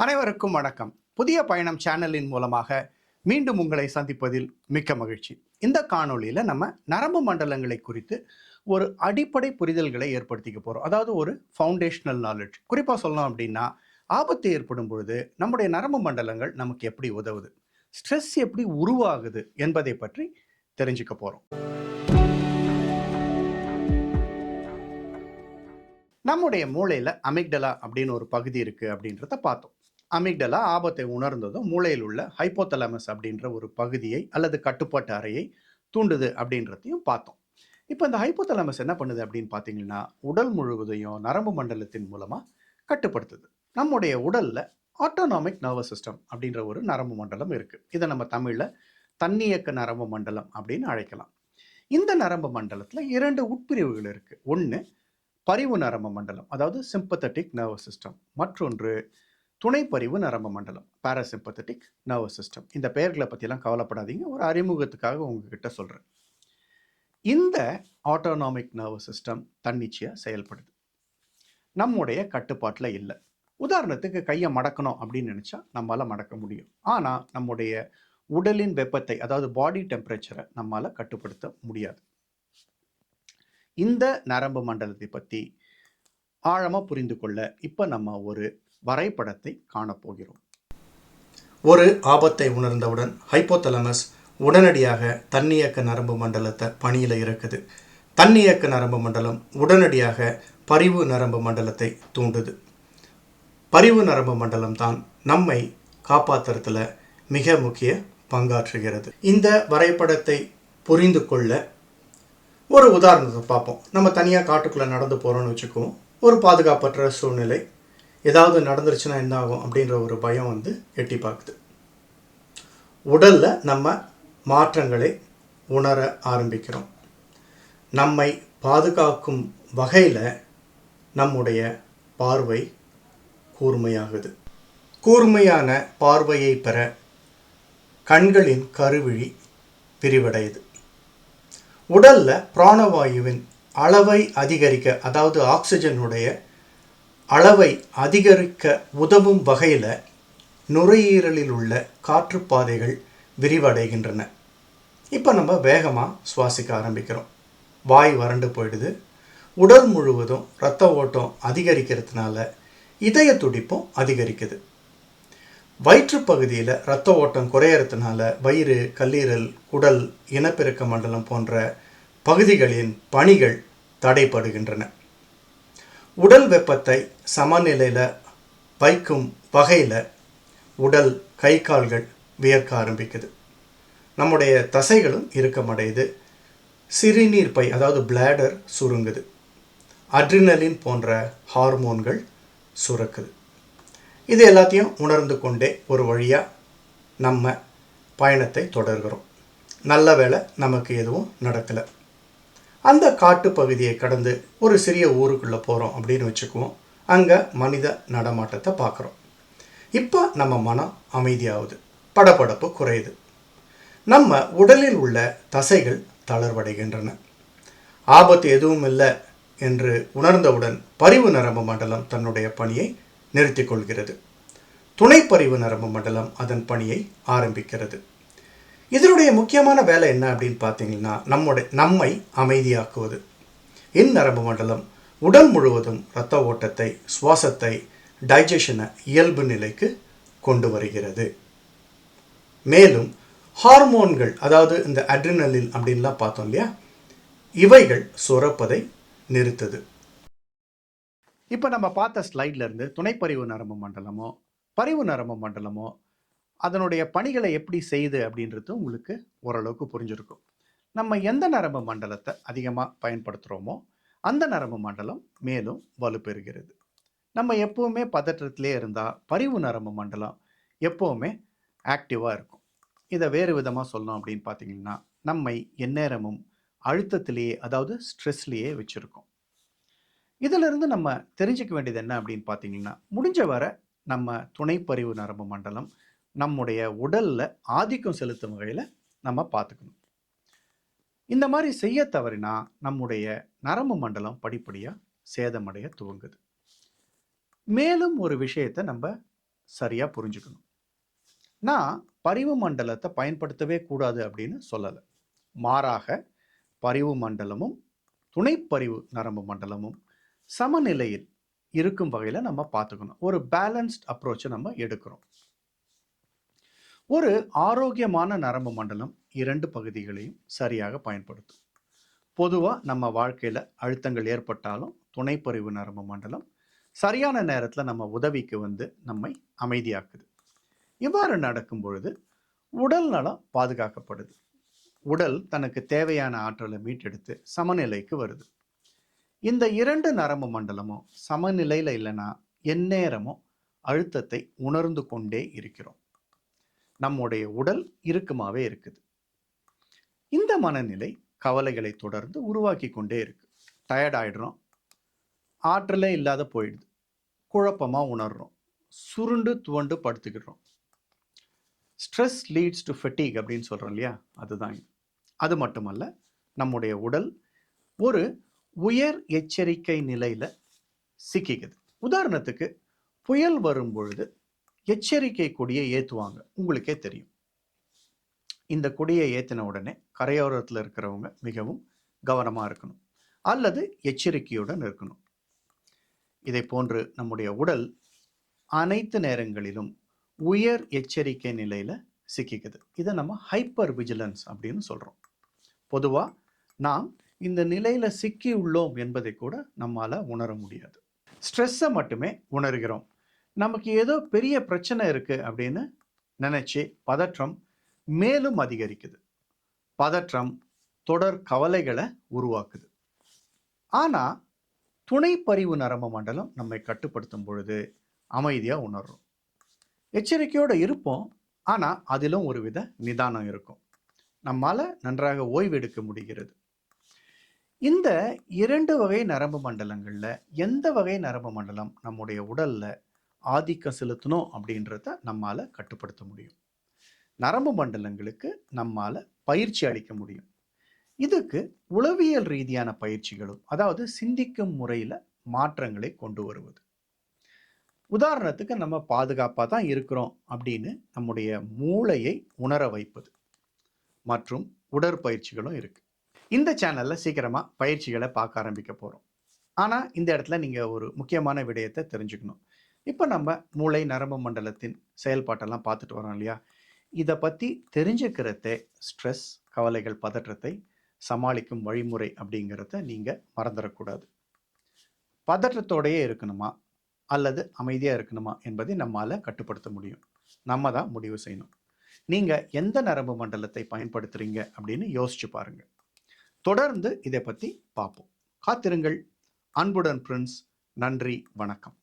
அனைவருக்கும் வணக்கம். புதிய பயணம் சேனலின் மூலமாக மீண்டும் உங்களை சந்திப்பதில் மிக்க மகிழ்ச்சி. இந்த காணொளியில் நம்ம நரம்பு மண்டலங்களை குறித்து ஒரு அடிப்படை புரிதல்களை ஏற்படுத்திக்க போகிறோம். அதாவது ஒரு ஃபவுண்டேஷனல் நாலேஜ். குறிப்பாக சொல்லணும் அப்படின்னா, ஆபத்து ஏற்படும் பொழுது நம்முடைய நரம்பு மண்டலங்கள் நமக்கு எப்படி உதவுது, ஸ்ட்ரெஸ் எப்படி உருவாகுது என்பதை பற்றி தெரிஞ்சுக்க போகிறோம். நம்முடைய மூளையில் அமிக்டலா அப்படின்னு ஒரு பகுதி இருக்குது அப்படின்றத பார்த்தோம். அமிக்டலா ஆபத்தை உணர்ந்ததும் மூளையில் உள்ள ஹைப்போதலமஸ் அப்படின்ற ஒரு பகுதியை அல்லது கட்டுப்பாட்டு அறையை தூண்டுது அப்படின்றதையும் பார்த்தோம். இப்போ இந்த ஹைப்போதலமஸ் என்ன பண்ணுது அப்படின்னு பார்த்தீங்கன்னா, உடல் முழுவதையும் நரம்பு மண்டலத்தின் மூலமாக கட்டுப்படுத்துது. நம்முடைய உடலில் ஆட்டோனாமிக் நர்வஸ் சிஸ்டம் அப்படின்ற ஒரு நரம்பு மண்டலம் இருக்குது. இதை நம்ம தமிழில் தன்னியக்க நரம்பு மண்டலம் அப்படின்னு அழைக்கலாம். இந்த நரம்பு மண்டலத்தில் 2 உட்பிரிவுகள் இருக்குது. ஒன்று பரிவு நரம்பு மண்டலம், அதாவது சிம்பத்தட்டிக் நர்வஸ் சிஸ்டம். மற்றொன்று துணைப்பரிவு நரம்பு மண்டலம், பாராசிம்பத்தட்டிக் நர்வஸ் சிஸ்டம். இந்த பெயர்களை பற்றிலாம் கவலைப்படாதீங்க, ஒரு அறிமுகத்துக்காக உங்ககிட்ட சொல்கிறேன். இந்த ஆட்டோனாமிக் நர்வஸ் சிஸ்டம் தன்னிச்சையாக செயல்படுது, நம்முடைய கட்டுப்பாட்டில் இல்லை. உதாரணத்துக்கு கையை மடக்கணும் அப்படின்னு நினச்சா நம்மளால் மடக்க முடியும். ஆனால் நம்முடைய உடலின் வெப்பத்தை, அதாவது பாடி டெம்பரேச்சரை நம்மளால் கட்டுப்படுத்த முடியாது. இந்த நரம்பு மண்டலத்தை பற்றி ஆழமாக புரிந்து கொள்ள இப்போ நம்ம ஒரு வரைபடத்தை காணப்போகிறோம். ஒரு ஆபத்தை உணர்ந்தவுடன் ஹைப்போதலமஸ் உடனடியாக தன்னியக்க நரம்பு மண்டலத்தை பணியில் இருக்குது. தன்னியக்க நரம்பு மண்டலம் உடனடியாக பரிவு நரம்பு மண்டலத்தை தூண்டுது. பரிவு நரம்பு மண்டலம் தான் நம்மை காப்பாற்றுறதுல மிக முக்கிய பங்காற்றுகிறது. இந்த வரைபடத்தை புரிந்து கொள்ள ஒரு உதாரணத்தை பார்ப்போம். நம்ம தனியாக காட்டுக்குள்ளே நடந்து போகிறோன்னு வச்சுக்குவோம். ஒரு பாதுகாப்பற்ற சூழ்நிலை, ஏதாவது நடந்துருச்சுன்னா என்ன ஆகும் அப்படின்ற ஒரு பயம் எட்டி பார்க்குது. உடலில் நம்ம மாற்றங்களை உணர ஆரம்பிக்கிறோம். நம்மை பாதுகாக்கும் வகையில் நம்முடைய பார்வை கூர்மையாகுது. கூர்மையான பார்வையை பெற கண்களின் கருவிழி விரிவடையுது. உடலில் பிராணவாயுவின் அளவை அதிகரிக்க, அதாவது ஆக்சிஜனுடைய அளவை அதிகரிக்க உதவும் வகையில் நுரையீரலில் உள்ள காற்றுப்பாதைகள் விரிவடைகின்றன. இப்போ நம்ம வேகமாக சுவாசிக்க ஆரம்பிக்கிறோம். வாய் வறண்டு போயிடுது. உடல் முழுவதும் இரத்த ஓட்டம் அதிகரிக்கிறதுனால இதய துடிப்பும் அதிகரிக்குது. வயிற்றுப்பகுதியில் இரத்த ஓட்டம் குறையறதுனால வயிறு, கல்லீரல், குடல், இனப்பெருக்க மண்டலம் போன்ற பகுதிகளின் பணிகள் தடைப்படுகின்றன. உடல் வெப்பத்தை சமநிலையில் வைக்கும் வகையில் உடல், கை, கால்கள் வியர்க்க ஆரம்பிக்குது. நம்முடைய தசைகளும் இறுக்கமடையுது. சிறுநீர் பை, அதாவது பிளாடர் சுருங்குது. அட்ரினலின் போன்ற ஹார்மோன்கள் சுரக்குது. இது எல்லாத்தையும் உணர்ந்து கொண்டே ஒரு வழியாக நம்ம பயணத்தை தொடர்கிறோம். நல்ல வேளை நமக்கு எதுவும் நடக்கலை. அந்த காட்டு பகுதியை கடந்து ஒரு சிறிய ஊருக்குள்ளே போகிறோம் அப்படின்னு வச்சுக்குவோம். அங்கே மனித நடமாட்டத்தை பார்க்குறோம். இப்போ நம்ம மனம் அமைதியாகுது, படபடப்பு குறையுது. நம்ம உடலில் உள்ள தசைகள் தளர்வடைகின்றன. ஆபத்து எதுவும் இல்லை என்று உணர்ந்தவுடன் பரிவு நரம்பு மண்டலம் தன்னுடைய பணியை நிறுத்தி கொள்கிறது. துணைப்பரிவு நரம்பு மண்டலம் அதன் பணியை ஆரம்பிக்கிறது. இதனுடைய முக்கியமான வேலை என்ன அப்படின்னு பார்த்தீங்கன்னா, நம்மை அமைதியாக்குவது. இந்நரம்பு மண்டலம் உடல் முழுவதும் இரத்த ஓட்டத்தை, சுவாசத்தை, டைஜஷனை இயல்பு நிலைக்கு கொண்டு வருகிறது. மேலும் ஹார்மோன்கள், அதாவது இந்த அட்ரினலின் அப்படின்லாம் பார்த்தோம் இல்லையா, இவைகள் சுரப்பதை நிறுத்துது. இப்போ நம்ம பார்த்த ஸ்லைட்ல இருந்து துணைப்பரிவு நரம்பு மண்டலமோ பரிவு நரம்பு மண்டலமோ அதனுடைய பணிகளை எப்படி செய்யுது அப்படின்றது உங்களுக்கு ஓரளவுக்கு புரிஞ்சிருக்கும். நம்ம எந்த நரம்பு மண்டலத்தை அதிகமாக பயன்படுத்துகிறோமோ அந்த நரம்பு மண்டலம் மேலும் வலுப்பெறுகிறது. நம்ம எப்போவுமே பதற்றத்திலே இருந்தால் பரிவு நரம்பு மண்டலம் எப்போவுமே ஆக்டிவாக இருக்கும். இதை வேறு விதமாக சொல்லணும் அப்படின்னு பார்த்தீங்கன்னா, நம்மை எந்நேரமும் அழுத்தத்திலேயே, அதாவது ஸ்ட்ரெஸ்லேயே வச்சுருக்கோம். இதிலிருந்து நம்ம தெரிஞ்சிக்க வேண்டியது என்ன அப்படின்னு பார்த்தீங்கன்னா, முடிஞ்ச வரை நம்ம துணைப்பரிவு நரம்பு மண்டலம் நம்முடைய உடலில் ஆதிக்கம் செலுத்தும் வகையில் நம்ம பார்த்துக்கணும். இந்த மாதிரி செய்ய தவறினா நம்முடைய நரம்பு மண்டலம் படிப்படியாக சேதமடைய துவங்குது. மேலும் ஒரு விஷயத்தை நம்ம சரியா புரிஞ்சுக்கணும். நான் பரிவு மண்டலத்தை பயன்படுத்தவே கூடாது அப்படின்னு சொல்லலை. மாறாக பரிவு மண்டலமும் துணைப்பரிவு நரம்பு மண்டலமும் சமநிலையில் இருக்கும் வகையில் நம்ம பார்த்துக்கணும். ஒரு பேலன்ஸ்ட் அப்ரோச்சை நம்ம எடுக்கிறோம். ஒரு ஆரோக்கியமான நரம்பு மண்டலம் 2 பகுதிகளையும் சரியாக பயன்படுத்தும். பொதுவாக நம்ம வாழ்க்கையில் அழுத்தங்கள் ஏற்பட்டாலும் துணைப்பரிவு நரம்பு மண்டலம் சரியான நேரத்தில் நம்ம உதவிக்கு வந்து நம்மை அமைதியாக்குது. இவ்வாறு நடக்கும் பொழுது உடல் நலம் பாதுகாக்கப்படுது. உடல் தனக்கு தேவையான ஆற்றலை மீட்டெடுத்து சமநிலைக்கு வருது. இந்த 2 நரம்பு மண்டலமும் சமநிலையில் இல்லைன்னா எந்நேரமும் அழுத்தத்தை உணர்ந்து கொண்டே இருக்கிறோம். நம்முடைய உடல் இறுக்கமாகவே இருக்குது. இந்த மனநிலை கவலைகளை தொடர்ந்து உருவாக்கி கொண்டே இருக்கு. டயர்ட் ஆயிடுறோம், ஆற்றலே இல்லாத போயிடுது, குழப்பமாக உணர்றோம், சுருண்டு துவண்டு படுத்துக்கிடுறோம். ஸ்ட்ரெஸ் லீட்ஸ் டு ஃபெட்டிக் அப்படின்னு சொல்கிறோம் இல்லையா, அதுதான் இது. அது மட்டுமல்ல, நம்முடைய உடல் ஒரு உயர் எச்சரிக்கை நிலையில் சிக்கிக்குது. உதாரணத்துக்கு புயல் வரும் பொழுது எச்சரிக்கை கொடியை ஏற்றுவாங்க, உங்களுக்கே தெரியும். இந்த கொடியை ஏற்றின உடனே கரையோரத்தில் இருக்கிறவங்க மிகவும் கவனமாக இருக்கணும் அல்லது எச்சரிக்கையுடன் இருக்கணும். இதை போன்று நம்முடைய உடல் அனைத்து நேரங்களிலும் உயர் எச்சரிக்கை நிலையில் சிக்கிக்குது. இதை நம்ம ஹைப்பர் விஜிலன்ஸ் அப்படின்னு சொல்கிறோம். பொதுவாக நாம் இந்த நிலையில் சிக்கி உள்ளோம் என்பதை கூட நம்மால் உணர முடியாது. ஸ்ட்ரெஸ்ஸை மட்டுமே உணர்கிறோம். நமக்கு ஏதோ பெரிய பிரச்சனை இருக்குது அப்படின்னு நினச்சி பதற்றம் மேலும் அதிகரிக்குது. பதற்றம் தொடர் கவலைகளை உருவாக்குது. ஆனால் துணைப்பரிவு நரம்பு மண்டலம் நம்மை கட்டுப்படுத்தும் பொழுது அமைதியாக உணர்றோம். எச்சரிக்கையோடு இருப்போம், ஆனால் அதிலும் ஒரு வித நிதானம் இருக்கும். நம்மால் நன்றாக ஓய்வெடுக்க முடிகிறது. இந்த 2 வகை நரம்பு மண்டலங்களில் எந்த வகை நரம்பு மண்டலம் நம்முடைய உடலில் ஆதிக்கம் செலுத்தணும் அப்படின்றத நம்மால் கட்டுப்படுத்த முடியும். நரம்பு மண்டலங்களுக்கு நம்மால் பயிற்சி அளிக்க முடியும். இதுக்கு உளவியல் ரீதியான பயிற்சிகளும், அதாவது சிந்திக்கும் முறையில் மாற்றங்களை கொண்டு வருவது. உதாரணத்துக்கு நம்ம பாதுகாப்பாக தான் இருக்கிறோம் அப்படின்னு நம்முடைய மூளையை உணர வைப்பது மற்றும் உடற்பயிற்சிகளும் இருக்குது. இந்த சேனலில் சீக்கிரமாக பயிற்சிகளை பார்க்க ஆரம்பிக்க போகிறோம். ஆனால் இந்த இடத்துல நீங்கள் ஒரு முக்கியமான விடயத்தை தெரிஞ்சுக்கணும். இப்போ நம்ம மூளை நரம்பு மண்டலத்தின் செயல்பாட்டெல்லாம் பார்த்துட்டு வரோம் இல்லையா, இதை பற்றி தெரிஞ்சுக்கிறதே ஸ்ட்ரெஸ், கவலைகள், பதற்றத்தை சமாளிக்கும் வழிமுறை அப்படிங்கிறத நீங்கள் மறந்துடக்கூடாது. பதற்றத்தோடையே இருக்கணுமா அல்லது அமைதியாக இருக்கணுமா என்பதை நம்மால் கட்டுப்படுத்த முடியும். நம்ம தான் முடிவு செய்யணும். நீங்கள் எந்த நரம்பு மண்டலத்தை பயன்படுத்துகிறீங்க அப்படின்னு யோசிச்சு பாருங்கள். தொடர்ந்து இதை பற்றி பார்ப்போம். காத்திருங்கள். அன்புடன் பிரின்ஸ். நன்றி, வணக்கம்.